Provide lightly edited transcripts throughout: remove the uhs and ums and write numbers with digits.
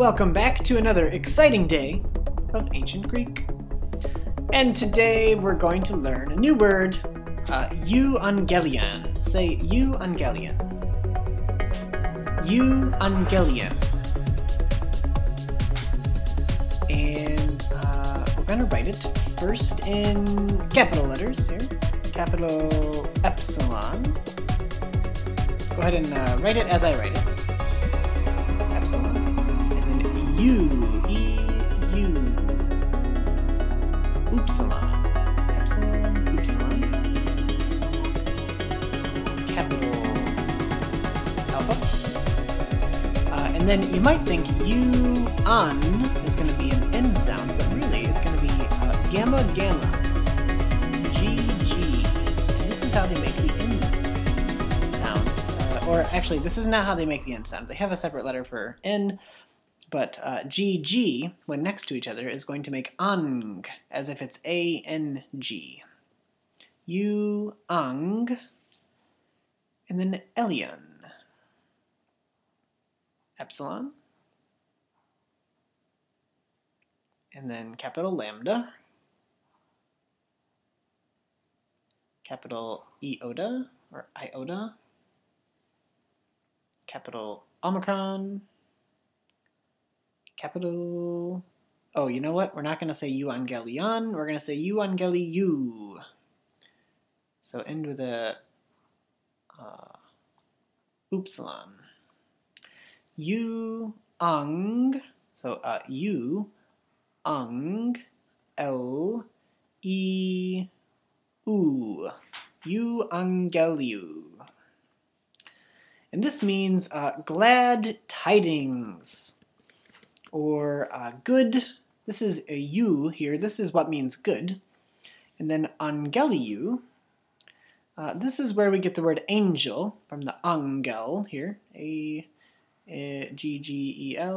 Welcome back to another exciting day of Ancient Greek. And today we're going to learn a new word, euangelion. Say euangelion. Euangelion. And we're going to write it first in capital letters here. Capital Epsilon. Go ahead and write it as I write it. Epsilon. And then U. Upsilon. Epsilon, upsilon. Capital Alpha. And then you might think U-un is going to be an N sound, but really it's going to be gamma gamma. G. And this is how they make the N sound. Or actually, this is not how they make the N sound. They have a separate letter for N, but GG, when next to each other, is going to make ang, as if it's A-N-G. U-ang, and then Elion. Epsilon. And then capital Lambda. Capital Iota, or Iota. Capital Omicron. Capital... Oh, you know what? We're not going to say euangelion. We're going to say euangeliu. So end with a upsilon. U-ang. So U-ang. L-E-U. Euangeliu. And this means glad tidings. Or good. This is a U here. This is what means good. And then angeliu. This is where we get the word angel from the angel here. A-G-G-E-L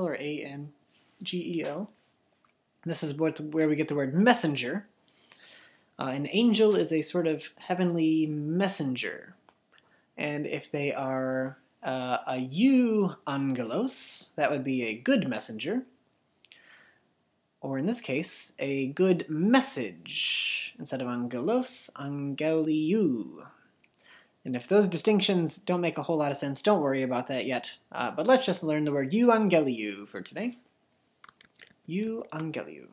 or A-N-G-E-L. This is where we get the word messenger. An angel is a sort of heavenly messenger. And if they are a euangelos, that would be a good messenger. Or in this case, a good message. Instead of angelos, angeliu. And if those distinctions don't make a whole lot of sense, don't worry about that yet. But let's just learn the word euangeliu for today. Euangeliu.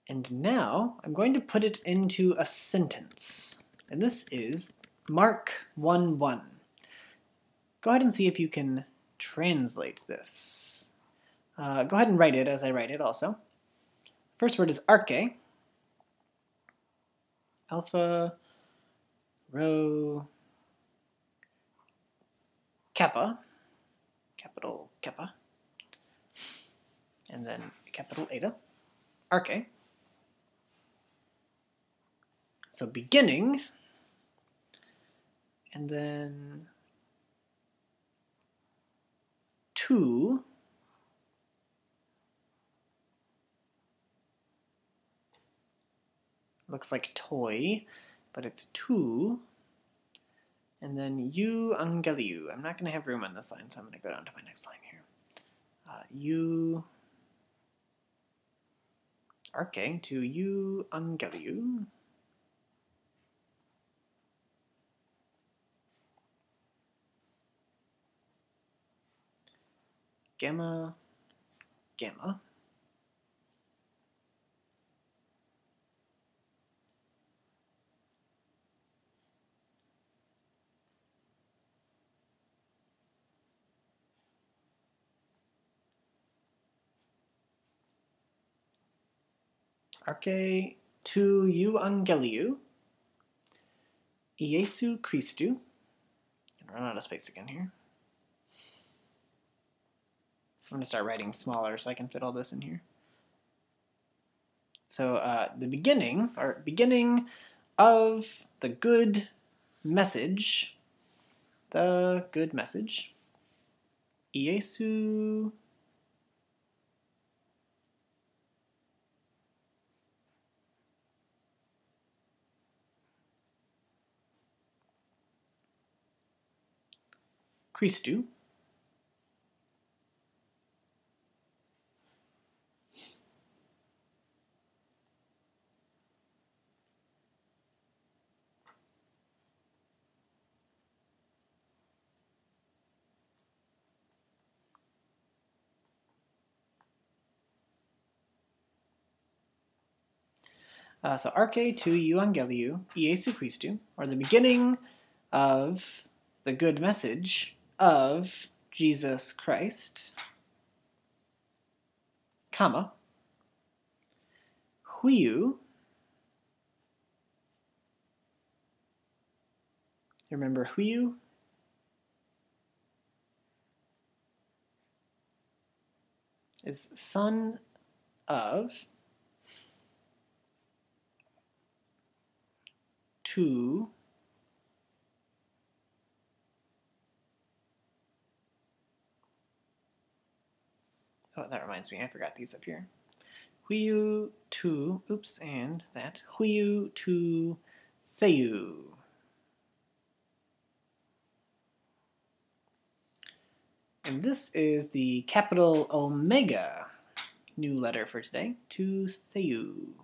And now I'm going to put it into a sentence. And this is Mark 1:1. Go ahead and see if you can translate this. Go ahead and write it as I write it also. First word is arche. Alpha, rho, kappa, capital kappa, and then capital eta, arche. So beginning, and then to, looks like toy, but it's to, and then euangeliu. I'm not going to have room on this line, so I'm going to go down to my next line here. Arche to euangeliu. Gamma, gamma. Arche to euangeliu. Iesu Christu. Run out of space again here. I'm going to start writing smaller so I can fit all this in here. So the beginning, or beginning of the good message, Iesu Christu. So arche tu euangeliou Iesu Christou, or the beginning of the good message of Jesus Christ, comma, huiou, remember huiou? Is son of tu oh, that reminds me, I forgot these up here. Huiou tu, oops, and that. Huiou tu theiou. And this is the capital Omega new letter for today, tu theiou.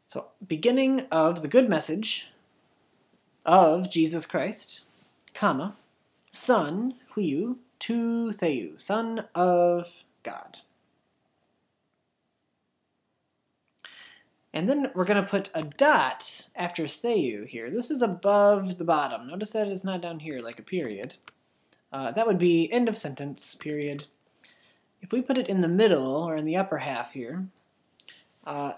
So, beginning of the good message of Jesus Christ, comma, son, huiou, tu theiou, son of God. And then we're going to put a dot after theiou here. This is above the bottom. Notice that it's not down here like a period. That would be end of sentence, period. If we put it in the middle, or in the upper half here,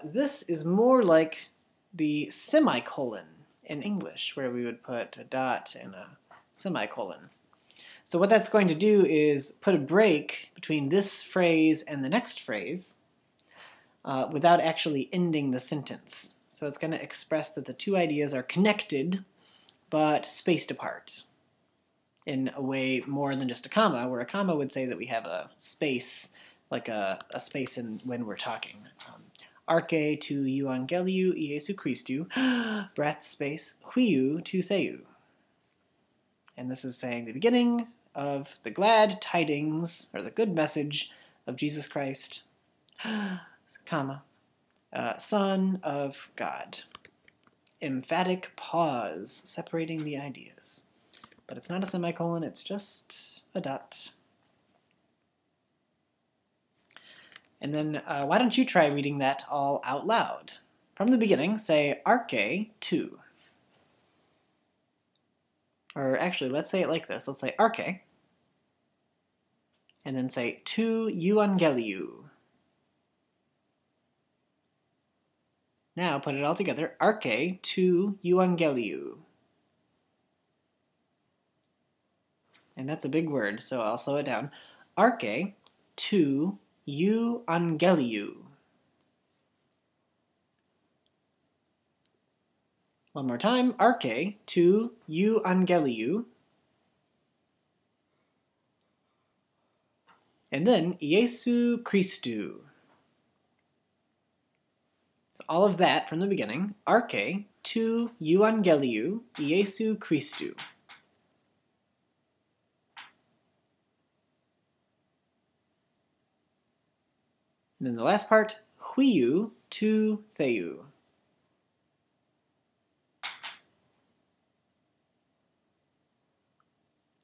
this is more like the semicolon in English, where we would put a dot and a semicolon. So what that's going to do is put a break between this phrase and the next phrase without actually ending the sentence. So it's going to express that the two ideas are connected but spaced apart in a way more than just a comma, where a comma would say that we have a space, like a space in when we're talking. Arche tu euangeliou Iesu Christou, breath space, huiou tu theiou. And this is saying the beginning of the glad tidings, or the good message of Jesus Christ, comma, Son of God. Emphatic pause, separating the ideas. But it's not a semicolon, it's just a dot. And then why don't you try reading that all out loud? From the beginning, say arche tu. Or actually, let's say it like this. Let's say arche, and then say tu euangeliou. Now put it all together. Arche tu euangeliou. And that's a big word, so I'll slow it down. Arche tu euangeliou. One more time. Arche tu euangeliou. And then Iesu Christou. So all of that from the beginning. Arche tu euangeliou Iesu Christou. And then the last part, huiou tu theiou.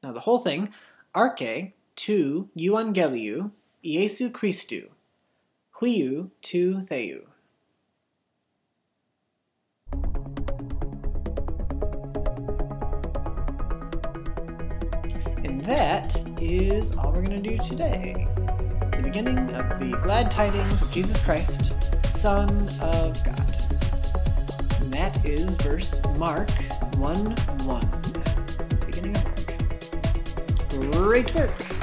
Now the whole thing, arche tu euangeliou Iesu Christou, huiou tu theiou. And that is all we're going to do today. The beginning of the glad tidings of Jesus Christ, Son of God. And that is verse Mark 1:1. Beginning of Mark. Great work!